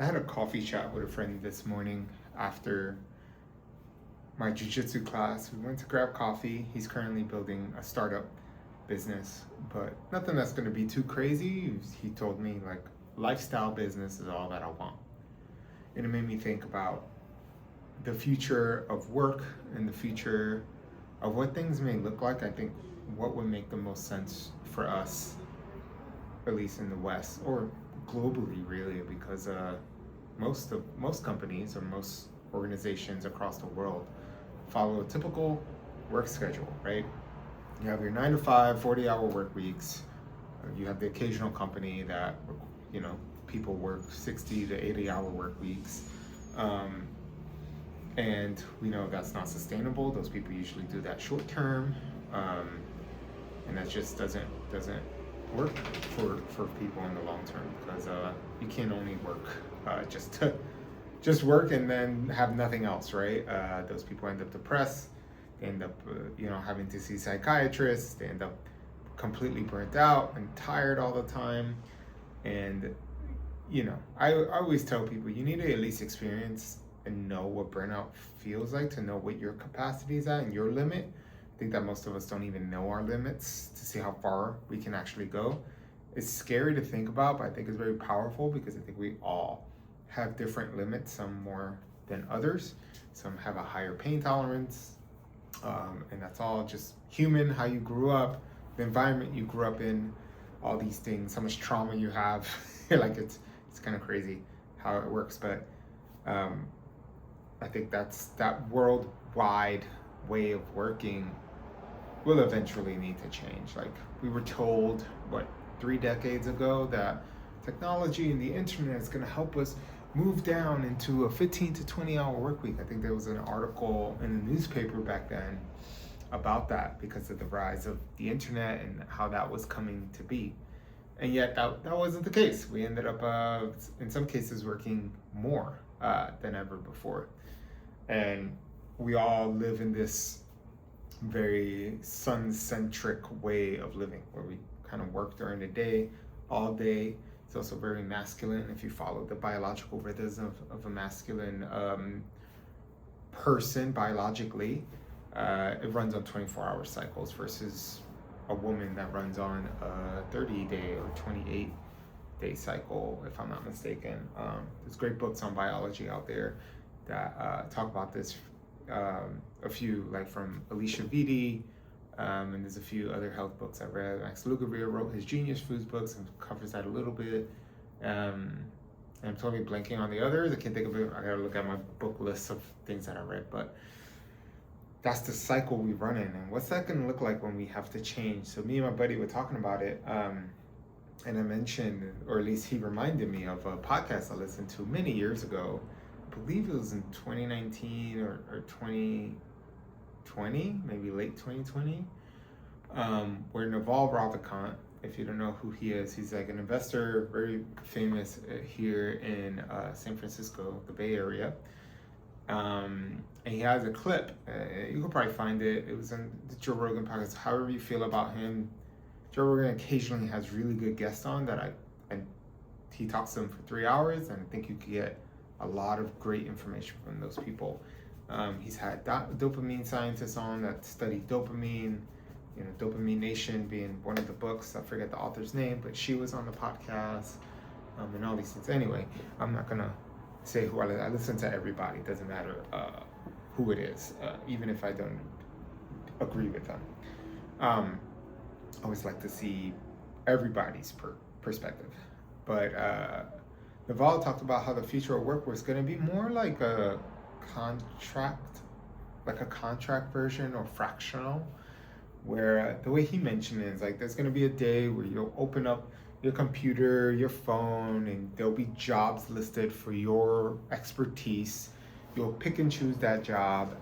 I had a coffee chat with a friend this morning after my jujitsu class. We went to grab coffee. He's currently building a startup business, but nothing that's going to be too crazy. He told me, like, lifestyle business is all that I want. And it made me think about the future of work and the future of what things may look like. I think what would make the most sense for us, at least in the West or globally, really, because most companies or most organizations across the world follow a typical work schedule, right? You have your 9 to 5, 40-hour work weeks. You have the occasional company that, you know, people work 60 to 80-hour work weeks. And we know that's not sustainable. Those people usually do that short term. And that just doesn't work for people in the long term, because you can't only work just work and then have nothing else, right? Those people end up depressed. They end up having to see psychiatrists. They end up completely burnt out and tired all the time. And I always tell people, you need to at least experience and know what burnout feels like, to know what your capacity is at and your limit. I think that most of us don't even know our limits to see how far we can actually go. It's scary to think about, but I think it's very powerful, because I think we all have different limits, some more than others. Some have a higher pain tolerance, and that's all just human, how you grew up, the environment you grew up in, all these things, how much trauma you have. Like it's kind of crazy how it works, but I think that worldwide way of working will eventually need to change. Like, we were told, 3 decades ago, that technology and the internet is going to help us move down into a 15 to 20-hour work week. I think there was an article in the newspaper back then about that, because of the rise of the internet and how that was coming to be. And yet that wasn't the case. We ended up, in some cases, working more than ever before. And we all live in this very sun-centric way of living, where we kind of work during the day, all day. It's also very masculine. If you follow the biological rhythms of a masculine person biologically, it runs on 24-hour cycles, versus a woman that runs on a 30-day or 28-day cycle, if I'm not mistaken. There's great books on biology out there that talk about this. A few, like from Alicia Vitti, and there's a few other health books I read. Max Lugavere wrote his Genius Foods books and covers that a little bit. And I'm totally blanking on the others. I can't think of it. I gotta look at my book list of things that I read, but that's the cycle we run in. And what's that gonna look like when we have to change? So me and my buddy were talking about it, and I mentioned, or at least he reminded me of a podcast I listened to many years ago. I believe it was in 2019 or 2020, maybe late 2020, where Naval Ravikant, if you don't know who he is, he's like an investor, very famous here in San Francisco, the Bay Area. And he has a clip. You can probably find it. It was on the Joe Rogan podcast. However you feel about him, Joe Rogan occasionally has really good guests on and he talks to them for 3 hours, and I think you could get a lot of great information from those people. He's had dopamine scientists on that study dopamine, Dopamine Nation being one of the books. I forget the author's name, but she was on the podcast, and all these things. Anyway, I'm not gonna say who I listen to. Everybody, it doesn't matter who it is, even if I don't agree with them. I always like to see everybody's perspective. But Naval talked about how the future of work was going to be more like a contract version, or fractional, where the way he mentioned it is like, there's going to be a day where you'll open up your computer, your phone, and there'll be jobs listed for your expertise. You'll pick and choose that job,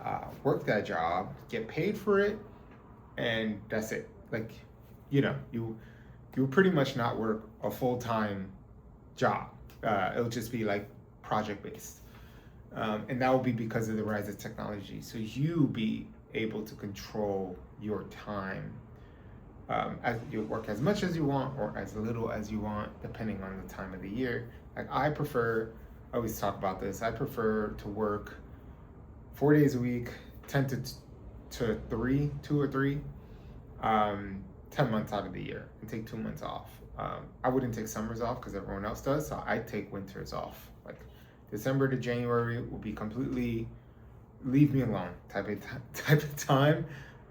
work that job, get paid for it, and that's it. Like, you pretty much not work a full-time job. It'll just be like project-based. And that will be because of the rise of technology. So you be able to control your time. As you work as much as you want or as little as you want, depending on the time of the year. Like, I prefer I always talk about this. I prefer to work 4 days a week, 10 to 3, 2 or 3, 10 months out of the year, and take 2 months off. I wouldn't take summers off because everyone else does, so I take winters off. Like December to January will be completely leave me alone type of time.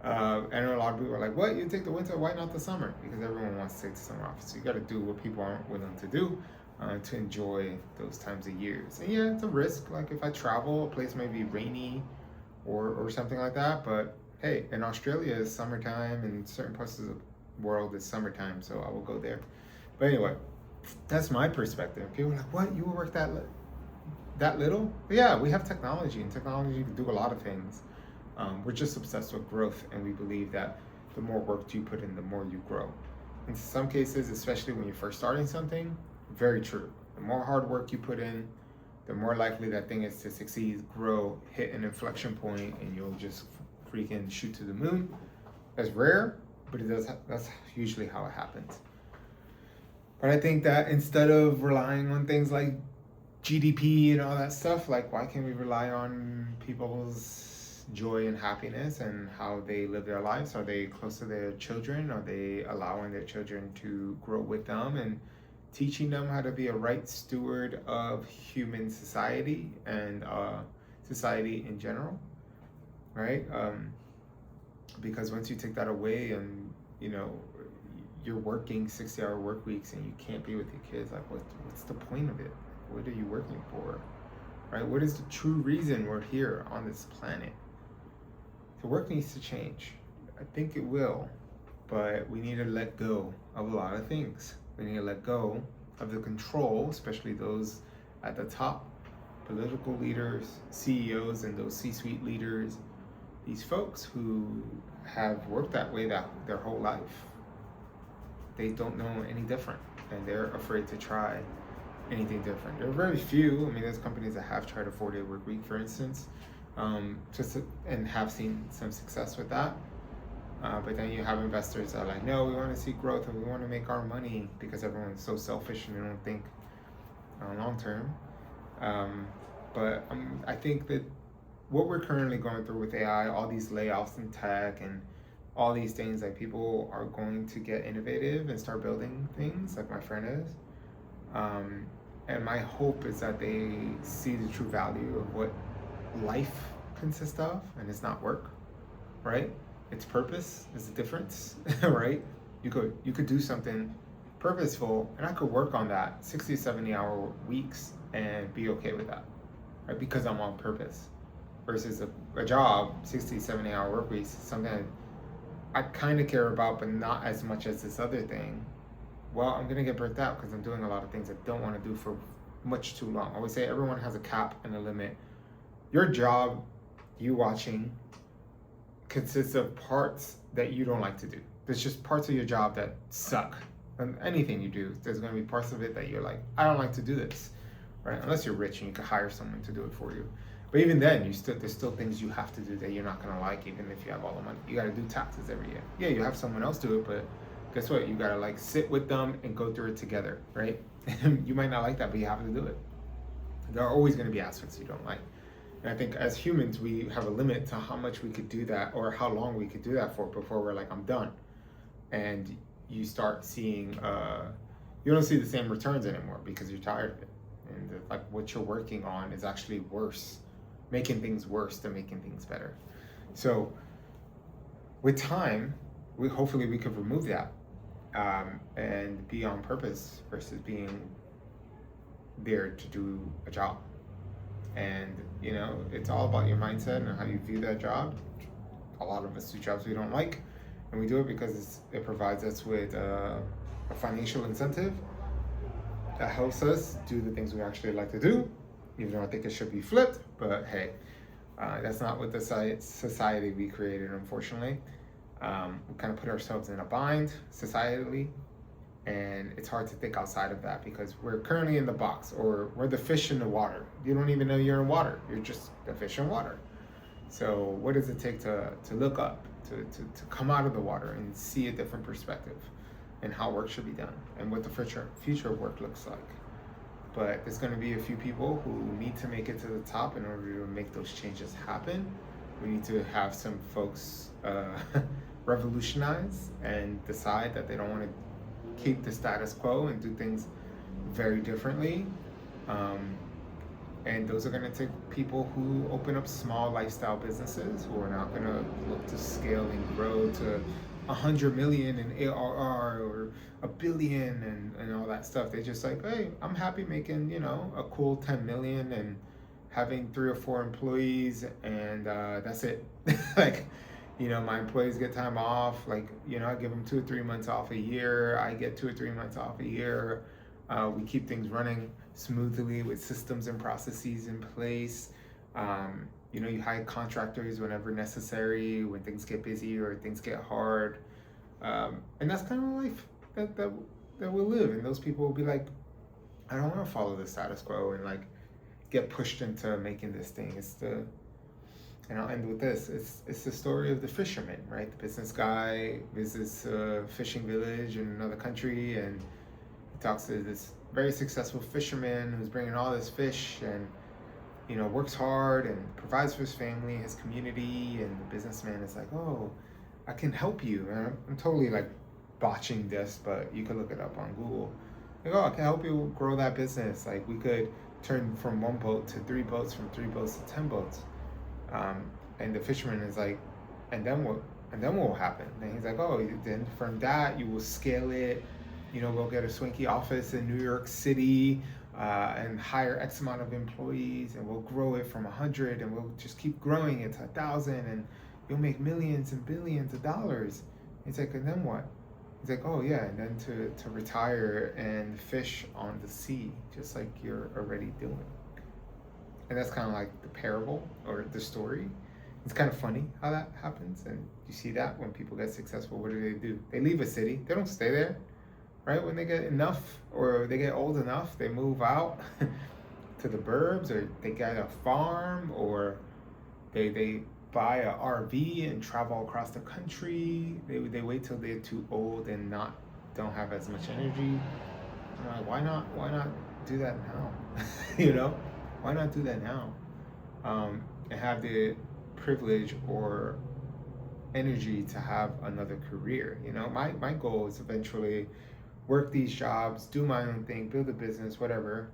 I know a lot of people are like, what, you take the winter, why not the summer? Because everyone wants to take the summer off. So you got to do what people aren't willing to do to enjoy those times of years. And yeah, it's a risk. Like if I travel, a place may be rainy or something like that. But hey, in Australia it's summertime, and certain parts of the world is summertime, so I will go there. But anyway, that's my perspective. People are like, what, you work that little? But yeah, we have technology, and technology can do a lot of things. We're just obsessed with growth, and we believe that the more work you put in, the more you grow. In some cases, especially when you're first starting something, very true. The more hard work you put in, the more likely that thing is to succeed, grow, hit an inflection point, and you'll just freaking shoot to the moon. That's rare, but it does. That's usually how it happens. But I think that instead of relying on things like GDP and all that stuff, like why can't we rely on people's joy and happiness and how they live their lives? Are they close to their children? Are they allowing their children to grow with them and teaching them how to be a right steward of human society and society in general, right? Because once you take that away, and you're working 60-hour work weeks and you can't be with your kids, like what's the point of it? What are you working for, right? What is the true reason we're here on this planet? The work needs to change. I think it will, but we need to let go of a lot of things. We need to let go of the control, especially those at the top, political leaders, CEOs, and those C-suite leaders, these folks who have worked that way their whole life. They don't know any different, and they're afraid to try anything different. There are very few. I mean, there's companies that have tried a 4-day work week, for instance, and have seen some success with that. But then you have investors that are like, no, we want to see growth and we want to make our money, because everyone's so selfish and they don't think long term. But I think that what we're currently going through with AI, all these layoffs in tech and all these things, like people are going to get innovative and start building things like my friend is. And my hope is that they see the true value of what life consists of, and it's not work, right? It's purpose is the difference, right? You could do something purposeful, and I could work on that 60, 70-hour weeks and be okay with that, right? Because I'm on purpose. Versus a job, 60, 70-hour work weeks, something I kind of care about, but not as much as this other thing. Well, I'm gonna get burnt out because I'm doing a lot of things I don't want to do for much too long. I always say everyone has a cap and a limit. Your job, you watching, consists of parts that you don't like to do. There's just parts of your job that suck. And anything you do, there's gonna be parts of it that you're like, I don't like to do this, right? Unless you're rich and you can hire someone to do it for you. But even then, there's still things you have to do that you're not gonna like, even if you have all the money. You gotta do taxes every year. Yeah, you have someone else do it, but guess what? You gotta like sit with them and go through it together, right? You might not like that, but you have to do it. There are always gonna be aspects you don't like. And I think as humans, we have a limit to how much we could do that or how long we could do that for before we're like, I'm done. And you start seeing, you don't see the same returns anymore because you're tired of it. And like what you're working on is actually worse, making things worse than making things better. So with time, hopefully we could remove that and be on purpose versus being there to do a job. And it's all about your mindset and how you view that job. A lot of us do jobs we don't like, and we do it because it provides us with a financial incentive that helps us do the things we actually like to do, even though I think it should be flipped. But hey, that's not what the society we created, unfortunately. We kind of put ourselves in a bind societally, and it's hard to think outside of that because we're currently in the box, or we're the fish in the water. You don't even know you're in water. You're just the fish in water. So what does it take to look up, to come out of the water and see a different perspective and how work should be done and what the future of work looks like? but there's going to be a few people who need to make it to the top in order to make those changes happen. We need to have some folks revolutionize and decide that they don't want to keep the status quo and do things very differently. And those are going to take people who open up small lifestyle businesses who are not going to look to scale and grow to 100 million in ARR or a billion and all that stuff. They just like, hey, I'm happy making, a cool 10 million and having 3 or 4 employees, and that's it. Like, my employees get time off. Like, I give them 2 or 3 months off a year. I get 2 or 3 months off a year. We keep things running smoothly with systems and processes in place. You hire contractors whenever necessary, when things get busy or things get hard. And that's kind of life that we'll live. And those people will be like, I don't want to follow the status quo and like get pushed into making this thing. And I'll end with this. It's the story of the fisherman, right? The business guy visits a fishing village in another country, and he talks to this very successful fisherman who's bringing all this fish and works hard and provides for his family, his community. And the businessman is like, oh, I can help you. And I'm totally like botching this, but you can look it up on Google. Like, oh, I can help you grow that business. Like, we could turn from 1 boat to 3 boats, from 3 boats to 10 boats. And the fisherman is like, and then what will happen? And he's like, oh, then from that you will scale it. We'll get a swanky office in New York City and hire X amount of employees, and we'll grow it from 100, and we'll just keep growing it to 1,000, and you'll make millions and billions of dollars. He's like, and then what? He's like, oh yeah, and then to retire and fish on the sea, just like you're already doing. And that's kind of like the parable or the story. It's kind of funny how that happens. And you see that when people get successful, what do? They leave a city. They don't stay there, right? When they get enough or they get old enough, they move out to the burbs, or they get a farm, or they buy a RV and travel across the country. They wait till they're too old and don't have as much energy. I'm like, why not do that now? Why not do that now? And have the privilege or energy to have another career. My goal is eventually work these jobs, do my own thing, build a business, whatever.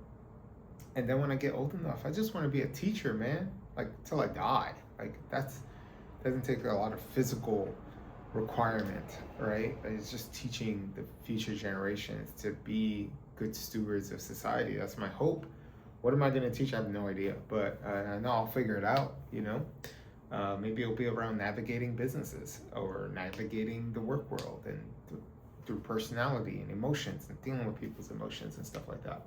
And then when I get old enough, I just want to be a teacher, man. Like, till I die. Like, doesn't take a lot of physical requirement, right? It's just teaching the future generations to be good stewards of society. That's my hope. What am I going to teach? I have no idea, but I know I'll figure it out, Maybe it'll be around navigating businesses or navigating the work world, and through personality and emotions and dealing with people's emotions and stuff like that.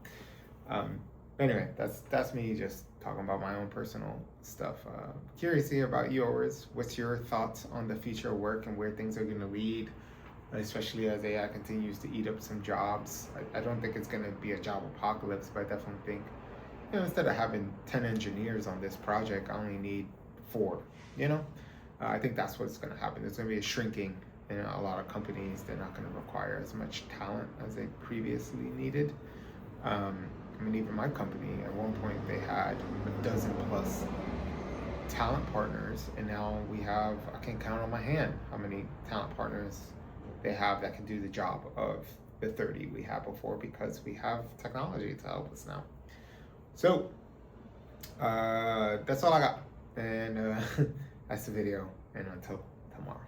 Anyway, that's me just talking about my own personal stuff. Curious to hear about yours. What's your thoughts on the future of work and where things are going to lead, especially as AI continues to eat up some jobs? I don't think it's going to be a job apocalypse, but I definitely think, instead of having 10 engineers on this project, I only need 4, I think that's what's going to happen. There's going to be a shrinking in a lot of companies. They're not going to require as much talent as they previously needed. Even my company, at one point, they had a dozen plus talent partners, and now I can count on my hand how many talent partners they have that can do the job of the 30 we had before, because we have technology to help us now. So that's all I got, and that's the video, and until tomorrow.